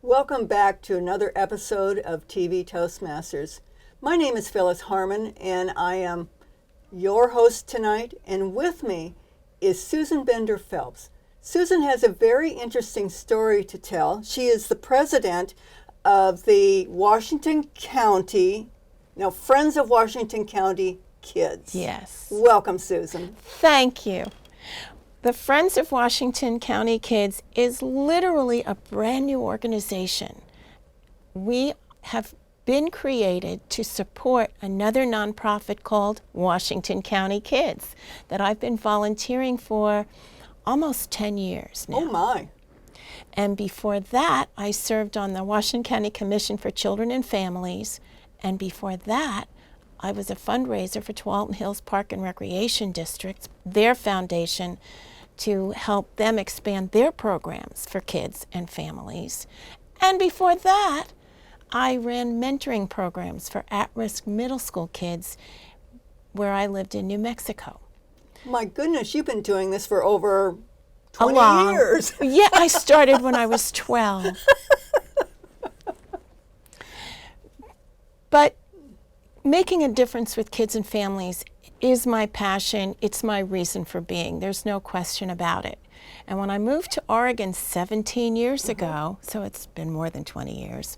Welcome back to another episode of TV Toastmasters. My name is Phyllis Harmon, and I am your host tonight, and with me is Susan Bender Phelps. Susan has a very interesting story to tell. She is the president of the Friends of Washington County Kids. Yes. Welcome, Susan. Thank you. The Friends of Washington County Kids is literally a brand new organization. We have been created to support another nonprofit called Washington County Kids that I've been volunteering for almost 10 years now. Oh my. And before that, I served on the Washington County Commission for Children and Families. And before that, I was a fundraiser for Tualatin Hills Park and Recreation District, their foundation, to help them expand their programs for kids and families. And before that, I ran mentoring programs for at-risk middle school kids where I lived in New Mexico. My goodness, you've been doing this for over 20 years. Yeah, I started when I was 12. But making a difference with kids and families is my passion. It's my reason for being. There's no question about it. And when I moved to Oregon 17 years ago, so it's been more than 20 years,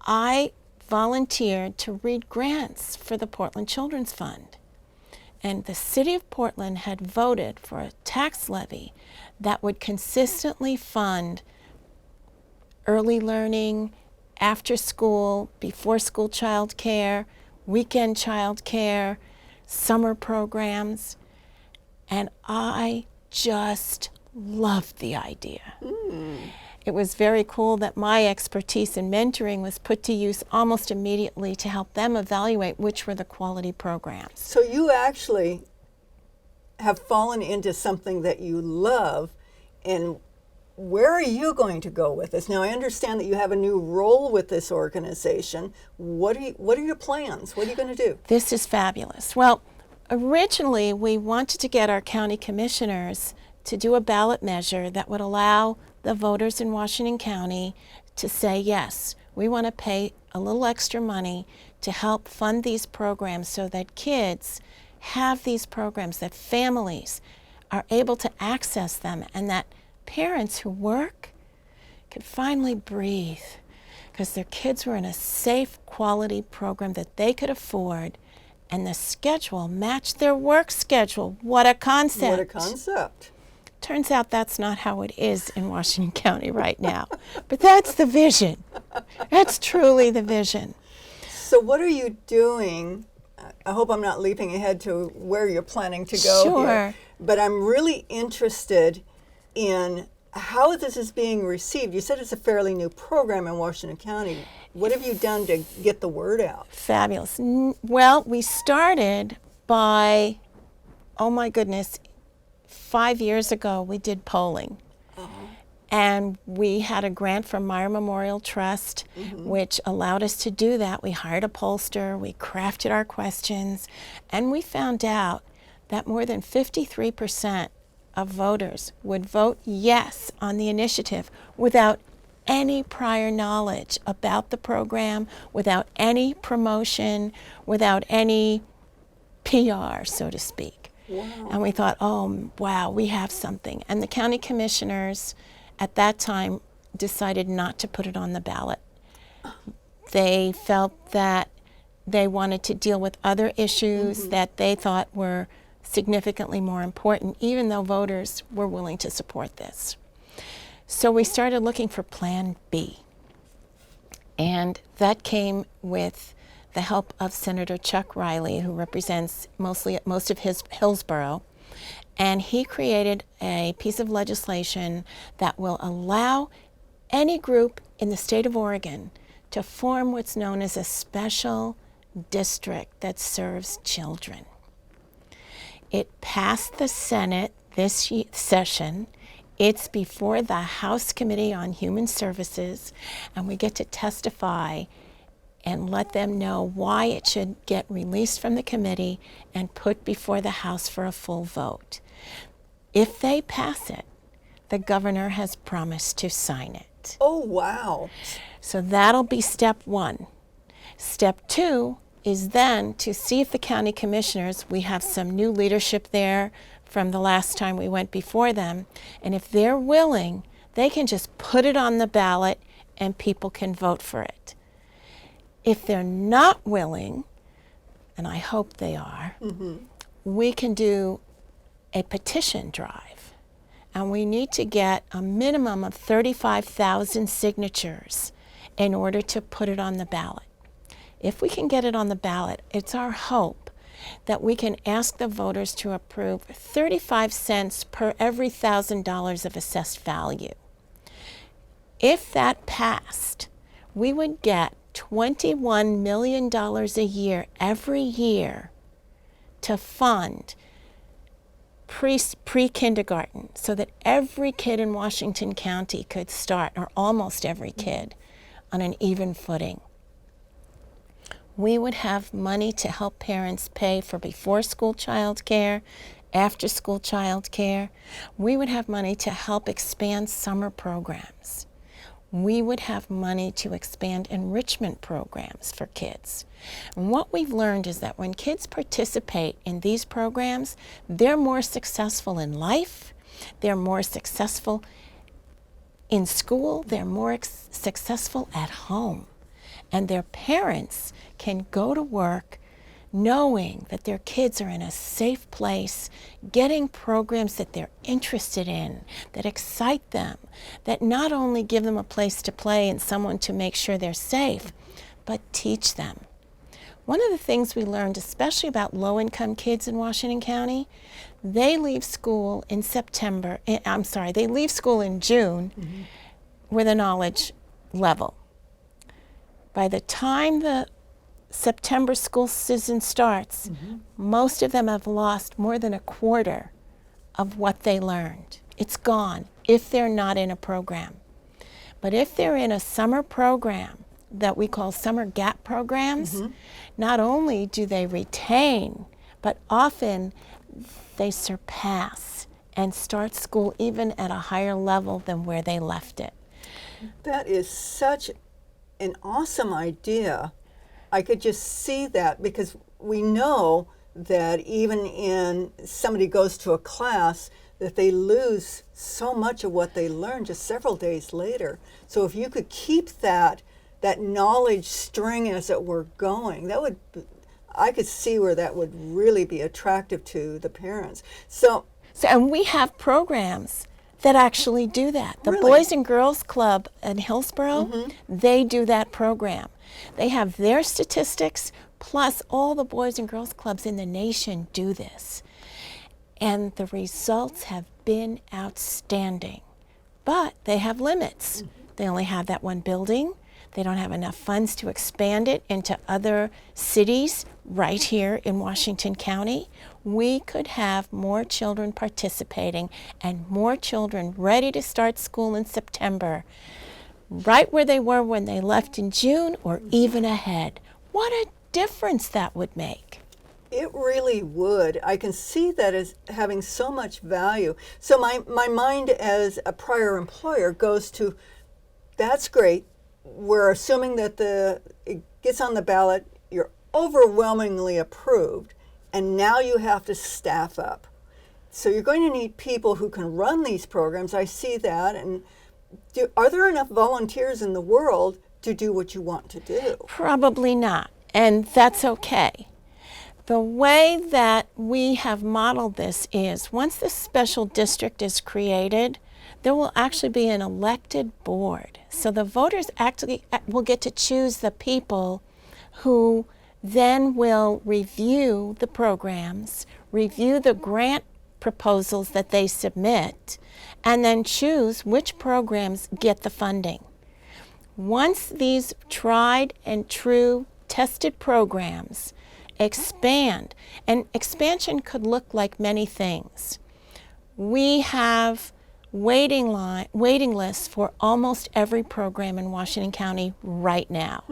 I volunteered to read grants for the Portland Children's Fund. And the city of Portland had voted for a tax levy that would consistently fund early learning, after school, before school child care, weekend child care, summer programs, and I just loved the idea. It was very cool that my expertise in mentoring was put to use almost immediately to help them evaluate which were the quality programs. So you actually have fallen into something that you love, and where are you going to go with this? Now, I understand that you have a new role with this organization. What are your plans? What are you going to do? This is fabulous. Well, originally we wanted to get our county commissioners to do a ballot measure that would allow the voters in Washington County to say, yes, we want to pay a little extra money to help fund these programs so that kids have these programs, that families are able to access them, and that parents who work could finally breathe because their kids were in a safe, quality program that they could afford, and the schedule matched their work schedule. What a concept. What a concept. Turns out that's not how it is in Washington County right now. But that's the vision. That's truly the vision. So what are you doing? I hope I'm not leaping ahead to where you're planning to go Sure. here. But I'm really interested in how this is being received. You said it's a fairly new program in Washington County. What have you done to get the word out? Fabulous. Well, we started by, oh my goodness, 5 years ago we did polling. And we had a grant from Meyer Memorial Trust, which allowed us to do that. We hired a pollster, we crafted our questions, and we found out that more than 53% of voters would vote yes on the initiative without any prior knowledge about the program, without any promotion, without any PR, so to speak. Wow. And we thought, oh, wow, we have something. And the county commissioners at that time decided not to put it on the ballot. They felt that they wanted to deal with other issues that they thought were significantly more important, even though voters were willing to support this. So we started looking for Plan B. And that came with the help of Senator Chuck Riley, who represents most of Hillsborough. And he created a piece of legislation that will allow any group in the state of Oregon to form what's known as a special district that serves children. It passed the Senate this session. It's before the House Committee on Human Services, and we get to testify and let them know why it should get released from the committee and put before the House for a full vote. If they pass it, the governor has promised to sign it. ballot. Oh, wow. So that'll be step one. Step two is then to see if the county commissioners, we have some new leadership there from the last time we went before them, and if they're willing, they can just put it on the ballot and people can vote for it. If they're not willing, and I hope they are, we can do a petition drive. And we need to get a minimum of 35,000 signatures in order to put it on the ballot. If we can get it on the ballot, it's our hope that we can ask the voters to approve 35 cents per every $1,000 of assessed value. If that passed, we would get $21 million a year every year to fund pre-kindergarten so that every kid in Washington County could start, or almost every kid, on an even footing. We would have money to help parents pay for before-school child care, after-school child care. We would have money to help expand summer programs. We would have money to expand enrichment programs for kids. And what we've learned is that when kids participate in these programs, they're more successful in life, they're more successful in school, they're more successful at home. And their parents can go to work knowing that their kids are in a safe place, getting programs that they're interested in, that excite them, that not only give them a place to play and someone to make sure they're safe, but teach them. One of the things we learned, especially about low-income kids in Washington County, they leave school in they leave school in June with a knowledge level. By the time the September school season starts, most of them have lost more than a quarter of what they learned. It's gone if they're not in a program. But if they're in a summer program that we call summer gap programs, not only do they retain, but often they surpass and start school even at a higher level than where they left it. That is such an awesome idea. I could just see that, because we know that even in somebody goes to a class that they lose so much of what they learned just several days later. So if you could keep that knowledge string, as it were, going, I could see where that would really be attractive to the parents. So and we have programs that actually do that. The Really? Boys and Girls Club in Hillsborough, they do that program. They have their statistics, plus all the Boys and Girls Clubs in the nation do this. And the results have been outstanding. But they have limits. They only have that one building. They don't have enough funds to expand it into other cities right here in Washington County. We could have more children participating and more children ready to start school in September, right where they were when they left in June, or even ahead. What a difference that would make. it really would. I can see that as having so much value. So my mind as a prior employer goes to, that's great. We're assuming that it gets on the ballot, you're overwhelmingly approved, and now you have to staff up. So you're going to need people who can run these programs. I see that. And are there enough volunteers in the world to do what you want to do? Probably not, and that's okay. The way that we have modeled this is, once the special district is created, there will actually be an elected board. So the voters actually will get to choose the people who then will review the programs, review the grant proposals that they submit, and then choose which programs get the funding. Once these tried and true tested programs expand, and expansion could look like many things. We have waiting lists for almost every program in Washington County right now.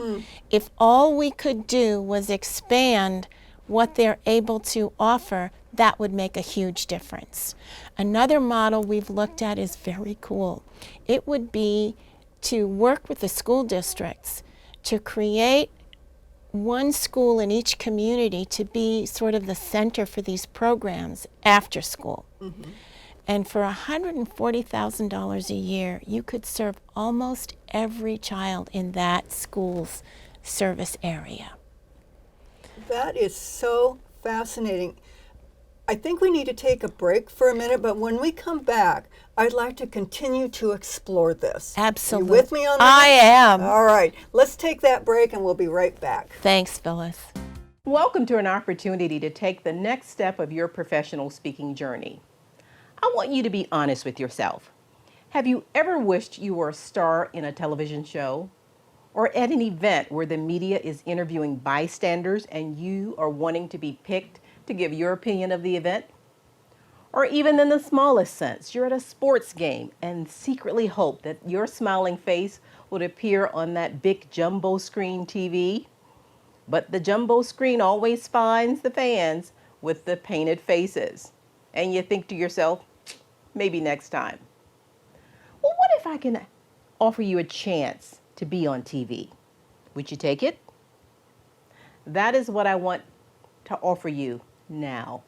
If all we could do was expand what they're able to offer, that would make a huge difference. Another model we've looked at is very cool. It would be to work with the school districts to create one school in each community to be sort of the center for these programs after school. Mm-hmm. And for $140,000 a year, you could serve almost every child in that school's service area. That is so fascinating. I think we need to take a break for a minute, but when we come back, I'd like to continue to explore this. Absolutely. You with me on that? I am. All right. Let's take that break and we'll be right back. Thanks, Phyllis. Welcome to an opportunity to take the next step of your professional speaking journey. I want you to be honest with yourself. Have you ever wished you were a star in a television show? Or at an event where the media is interviewing bystanders and you are wanting to be picked to give your opinion of the event? Or even in the smallest sense, you're at a sports game and secretly hope that your smiling face would appear on that big jumbo screen TV. But the jumbo screen always finds the fans with the painted faces. And you think to yourself, maybe next time. Well, what if I can offer you a chance to be on TV? Would you take it? That is what I want to offer you now.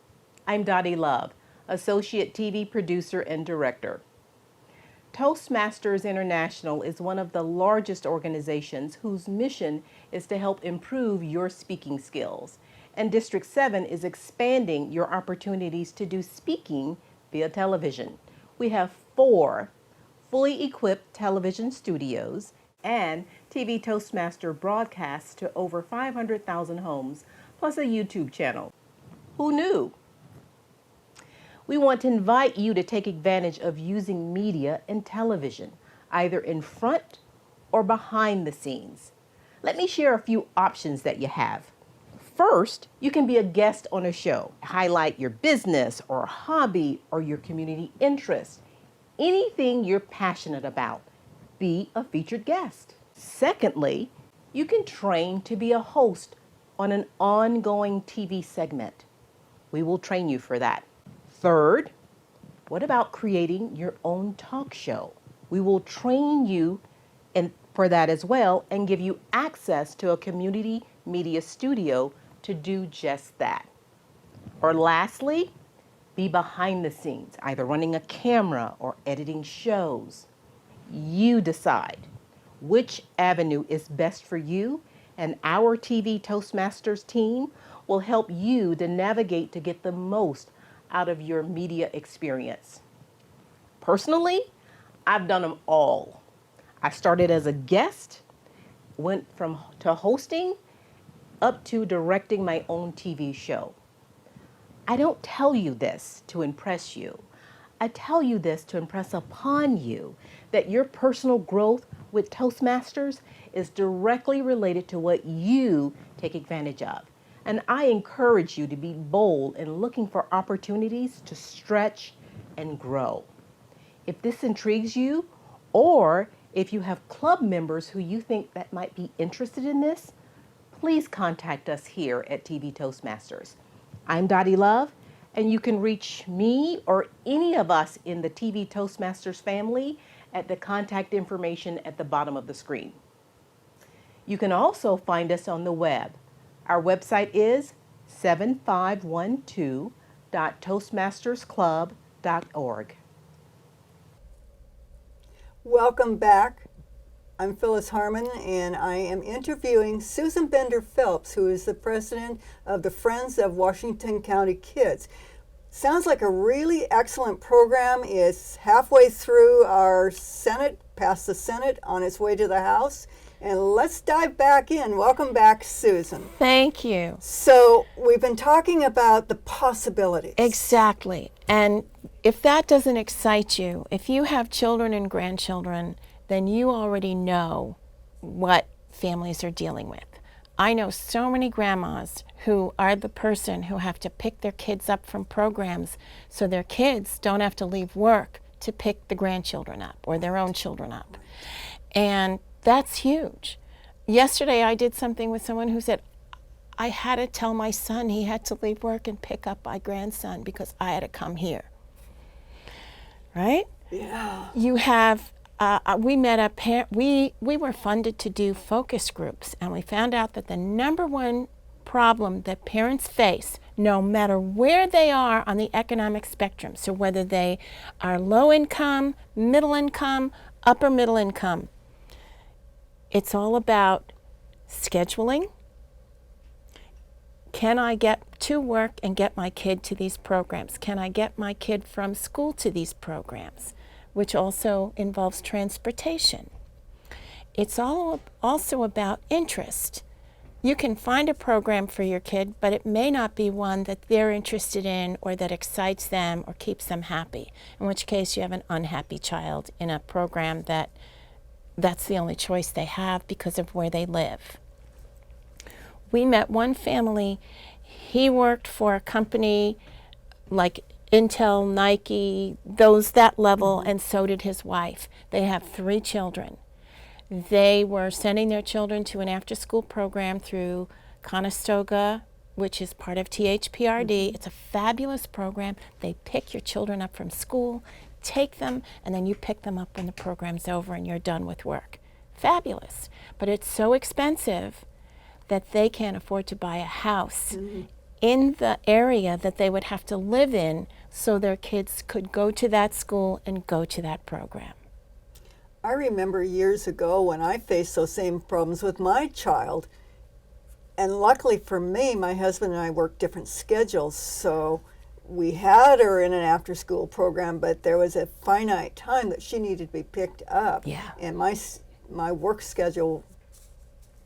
I'm Dottie Love, Associate TV Producer and Director. Toastmasters International is one of the largest organizations whose mission is to help improve your speaking skills. And District 7 is expanding your opportunities to do speaking via television. We have 4 fully equipped television studios and TV Toastmaster broadcasts to over 500,000 homes, plus a YouTube channel. Who knew? We want to invite you to take advantage of using media and television, either in front or behind the scenes. Let me share a few options that you have. First, you can be a guest on a show. Highlight your business or hobby or your community interest. Anything you're passionate about. Be a featured guest. Secondly, you can train to be a host on an ongoing TV segment. We will train you for that. Third, what about creating your own talk show? We will train you for that as well and give you access to a community media studio to do just that. Or lastly, be behind the scenes, either running a camera or editing shows. You decide which avenue is best for you, and our TV Toastmasters team will help you to navigate to get the most out of your media experience. Personally, I've done them all. I started as a guest, went to hosting, up to directing my own TV show. I don't tell you this to impress you. I tell you this to impress upon you that your personal growth with Toastmasters is directly related to what you take advantage of. And I encourage you to be bold in looking for opportunities to stretch and grow. If this intrigues you, or if you have club members who you think that might be interested in this, please contact us here at TV Toastmasters. I'm Dottie Love, and you can reach me or any of us in the TV Toastmasters family at the contact information at the bottom of the screen. You can also find us on the web. Our website is 7512.toastmastersclub.org. Welcome back. I'm Phyllis Harmon, and I am interviewing Susan Bender Phelps, who is the president of the Friends of Washington County Kids. Sounds like a really excellent program. It's halfway through our Senate, past the Senate, on its way to the House. And let's dive back in. Welcome back, Susan. Thank you. So we've been talking about the possibilities. Exactly. And if that doesn't excite you, if you have children and grandchildren, then you already know what families are dealing with. I know so many grandmas who are the person who have to pick their kids up from programs so their kids don't have to leave work to pick the grandchildren up or their own children up. And that's huge. Yesterday I did something with someone who said, I had to tell my son he had to leave work and pick up my grandson because I had to come here. Right? Yeah. You have we were funded to do focus groups, and we found out that the number one problem that parents face, no matter where they are on the economic spectrum, so whether they are low income, middle income, upper middle income, it's all about scheduling. Can I get to work and get my kid to these programs? Can I get my kid from school to these programs? Which also involves transportation. It's also about interest. You can find a program for your kid, but it may not be one that they're interested in or that excites them or keeps them happy, in which case you have an unhappy child in a program that's the only choice they have because of where they live. We met one family. He worked for a company like Intel, Nike, that level, and so did his wife. They have 3 children. They were sending their children to an after-school program through Conestoga, which is part of THPRD. It's a fabulous program. They pick your children up from school, take them, and then you pick them up when the program's over and you're done with work. Fabulous. But it's so expensive that they can't afford to buy a house in the area that they would have to live in so their kids could go to that school and go to that program. I remember years ago when I faced those same problems with my child. And luckily for me, my husband and I worked different schedules, so we had her in an after-school program, but there was a finite time that she needed to be picked up. Yeah. And my work schedule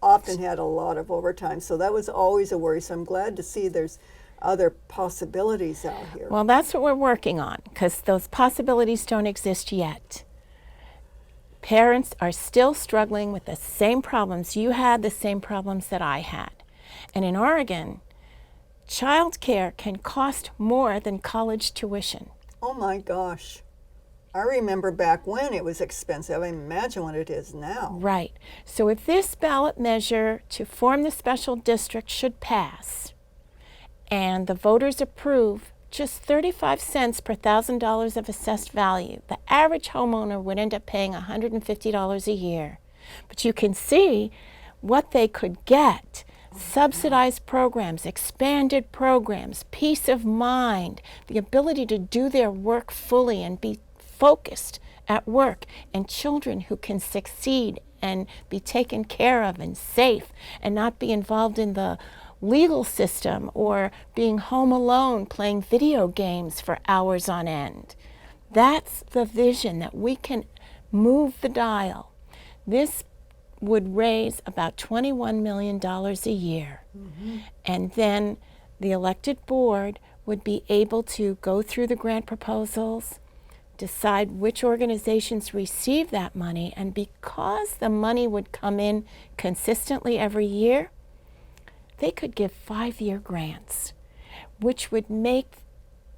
often had a lot of overtime, so that was always a worry. So I'm glad to see there's other possibilities out here. Well, that's what we're working on, because those possibilities don't exist yet. Parents are still struggling with the same problems you had, the same problems that I had. And in Oregon, child care can cost more than college tuition. Oh my gosh. I remember back when it was expensive. I imagine what it is now. Right. So if this ballot measure to form the special district should pass, and the voters approve just 35 cents per $1,000 of assessed value, the average homeowner would end up paying $150 a year. But you can see what they could get. Subsidized programs, expanded programs, peace of mind, the ability to do their work fully and be focused at work, and children who can succeed and be taken care of and safe and not be involved in the legal system or being home alone playing video games for hours on end. That's the vision, that we can move the dial. This would raise about $21 million a year. And then the elected board would be able to go through the grant proposals, decide which organizations receive that money, and because the money would come in consistently every year, they could give 5-year grants, which would make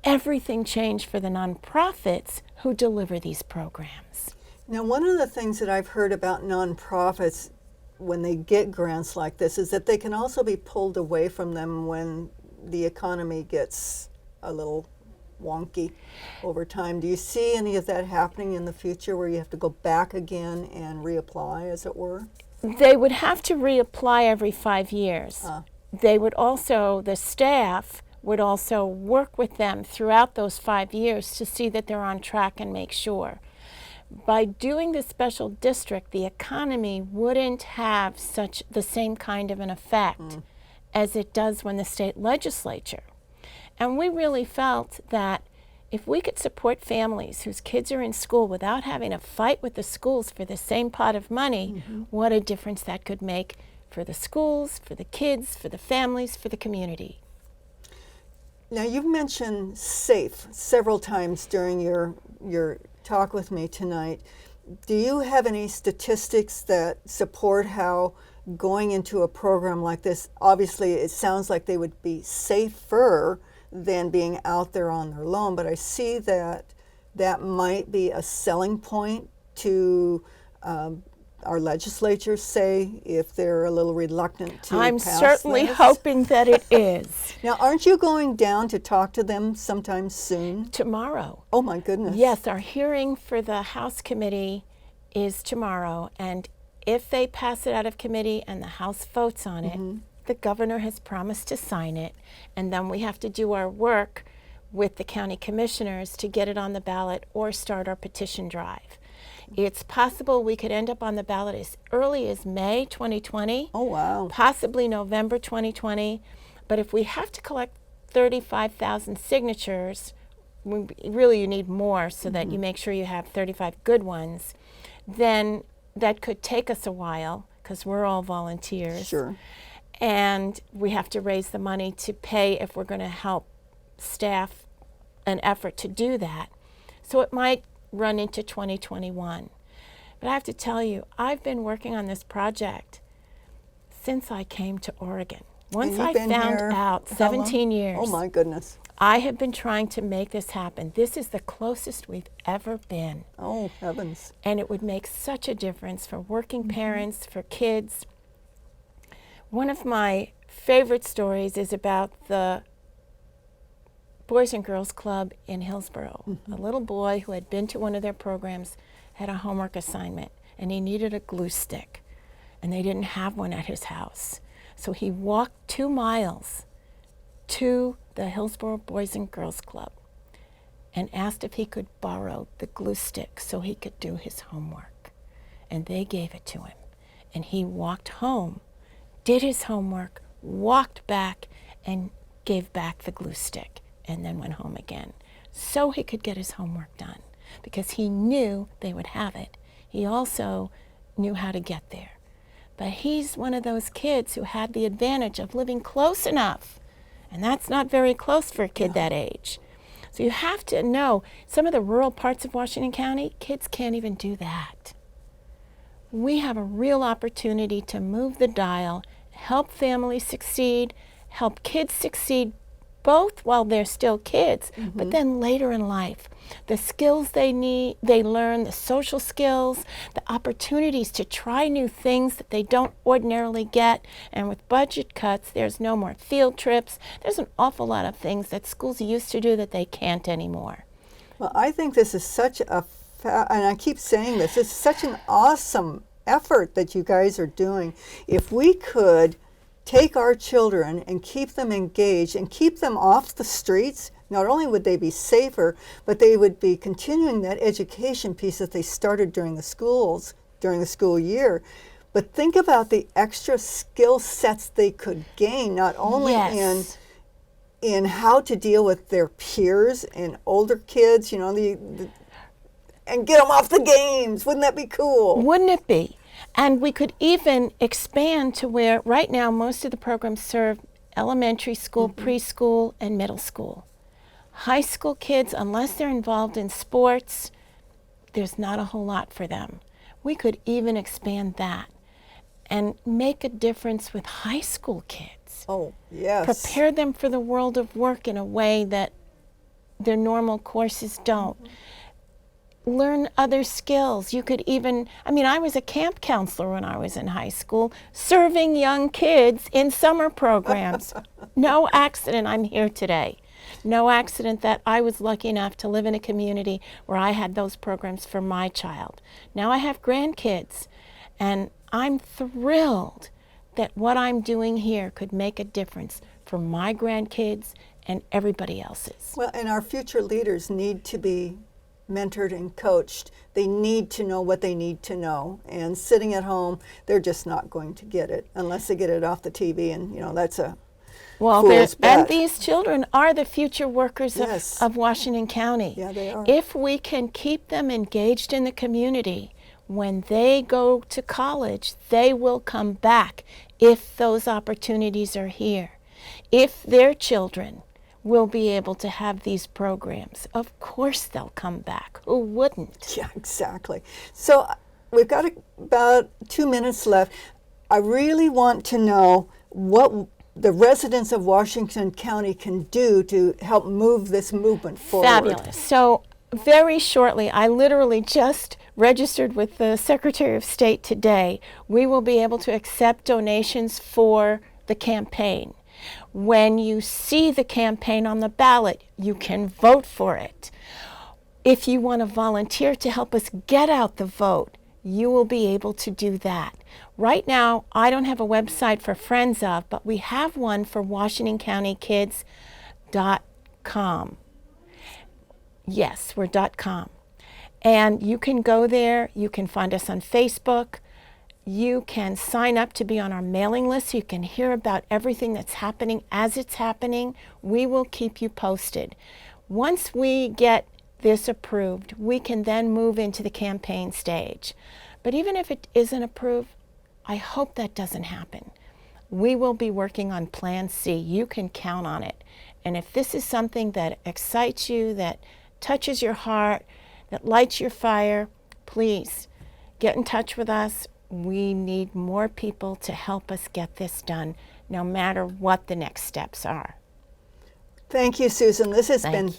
everything change for the nonprofits who deliver these programs. Now, one of the things that I've heard about nonprofits when they get grants like this is that they can also be pulled away from them when the economy gets a little wonky over time. Do you see any of that happening in the future where you have to go back again and reapply, as it were? They would have to reapply every 5 years. They would also, the staff would also work with them throughout those 5 years to see that they're on track and make sure. By doing the special district, the economy wouldn't have the same kind of an effect as it does when the state legislature. And we really felt that if we could support families whose kids are in school without having to fight with the schools for the same pot of money, what a difference that could make for the schools, for the kids, for the families, for the community. Now, you've mentioned SAFE several times during your talk with me tonight. Do you have any statistics that support how going into a program like this, obviously it sounds like they would be safer than being out there on their own, but I see that that might be a selling point to our legislatures, say, if they're a little reluctant to I'm pass certainly this? hoping that it is. Now, aren't you going down to talk to them sometime soon? Tomorrow. Oh my goodness. Yes, our hearing for the House committee is tomorrow, and if they pass it out of committee and the House votes on it, the governor has promised to sign it, and then we have to do our work with the county commissioners to get it on the ballot or start our petition drive. It's possible we could end up on the ballot as early as May 2020. Oh, wow. Possibly November 2020. But if we have to collect 35,000 signatures, really you need more so that you make sure you have 35 good ones, then that could take us a while because we're all volunteers. Sure. And we have to raise the money to pay if we're going to help staff an effort to do that. So it might run into 2021. But I have to tell you, I've been working on this project since I came to Oregon. Once I found out, 17 years. Oh my goodness. I have been trying to make this happen. This is the closest we've ever been. Oh, heavens. And it would make such a difference for working parents, for kids. One of my favorite stories is about the Boys and Girls Club in Hillsborough. A little boy who had been to one of their programs had a homework assignment, and he needed a glue stick, and they didn't have one at his house. So he walked 2 miles to the Hillsborough Boys and Girls Club and asked if he could borrow the glue stick so he could do his homework. And they gave it to him. And he walked home, did his homework, walked back, and gave back the glue stick, and then went home again so he could get his homework done because he knew they would have it. He also knew how to get there. But he's one of those kids who had the advantage of living close enough, and that's not very close for a kid that age. So you have to know, some of the rural parts of Washington County, kids can't even do that. We have a real opportunity to move the dial, help families succeed, help kids succeed, both while they're still kids, but then later in life. The skills they learn, the social skills, the opportunities to try new things that they don't ordinarily get. And with budget cuts, there's no more field trips. There's an awful lot of things that schools used to do that they can't anymore. Well, I think this is such a, and I keep saying this is such an awesome effort that you guys are doing. If we could take our children and keep them engaged and keep them off the streets, not only would they be safer, but they would be continuing that education piece that they started during the school year. But think about the extra skill sets they could gain, not only in how to deal with their peers and older kids, and get them off the games. Wouldn't that be cool? Wouldn't it be? And we could even expand to where right now most of the programs serve elementary school, preschool, and middle school. High school kids, unless they're involved in sports, there's not a whole lot for them. We could even expand that and make a difference with high school kids. Oh, yes. Prepare them for the world of work in a way that their normal courses don't. Learn other skills. You could even, I was a camp counselor when I was in high school, serving young kids in summer programs. No accident I'm here today. No accident that I was lucky enough to live in a community where I had those programs for my child. Now I have grandkids, and I'm thrilled that what I'm doing here could make a difference for my grandkids and everybody else's. Well, and our future leaders need to be mentored and coached. They need to know what they need to know. And sitting at home, they're just not going to get it unless they get it off the TV. And, that's a fool's bet. And these children are the future workers of Washington County. Yeah, they are. If we can keep them engaged in the community, when they go to college, they will come back if those opportunities are here. If their children will be able to have these programs, of course they'll come back. Who wouldn't? Yeah, exactly. So we've got about 2 minutes left. I really want to know what the residents of Washington County can do to help move this movement forward. Fabulous. So very shortly, I literally just registered with the Secretary of State today. We will be able to accept donations for the campaign. When you see the campaign on the ballot, you can vote for it. If you want to volunteer to help us get out the vote, you will be able to do that. Right now, I don't have a website for Friends of, but we have one for WashingtonCountyKids.com. Yes, we're .com. And you can go there, you can find us on Facebook, you can sign up to be on our mailing list so you can hear about everything that's happening as it's happening. We will keep you posted. Once we get this approved, we can then move into the campaign stage. But even if it isn't approved, I hope that doesn't happen. We will be working on Plan C. You can count on it. And if this is something that excites you, that touches your heart, that lights your fire, please get in touch with us. We need more people to help us get this done, no matter what the next steps are. Thank you, Susan. This has been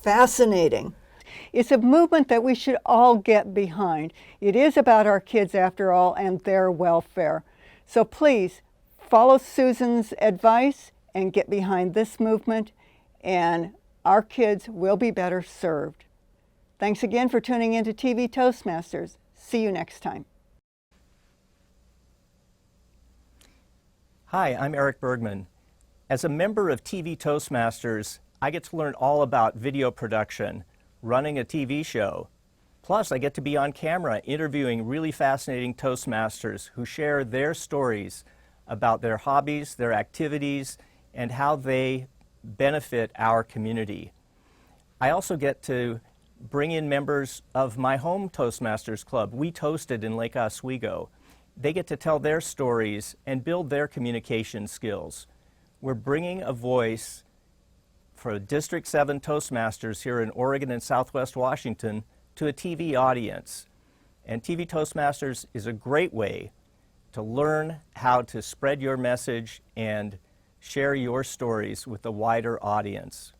fascinating. It's a movement that we should all get behind. It is about our kids, after all, and their welfare. So please follow Susan's advice and get behind this movement, and our kids will be better served. Thanks again for tuning in to TV Toastmasters. See you next time. Hi, I'm Eric Bergman. As a member of TV Toastmasters, I get to learn all about video production, running a TV show. Plus, I get to be on camera interviewing really fascinating Toastmasters who share their stories about their hobbies, their activities, and how they benefit our community. I also get to bring in members of my home Toastmasters club. We toasted in Lake Oswego. They get to tell their stories and build their communication skills. We're bringing a voice for District 7 Toastmasters here in Oregon and Southwest Washington to a TV audience. And TV Toastmasters is a great way to learn how to spread your message and share your stories with a wider audience.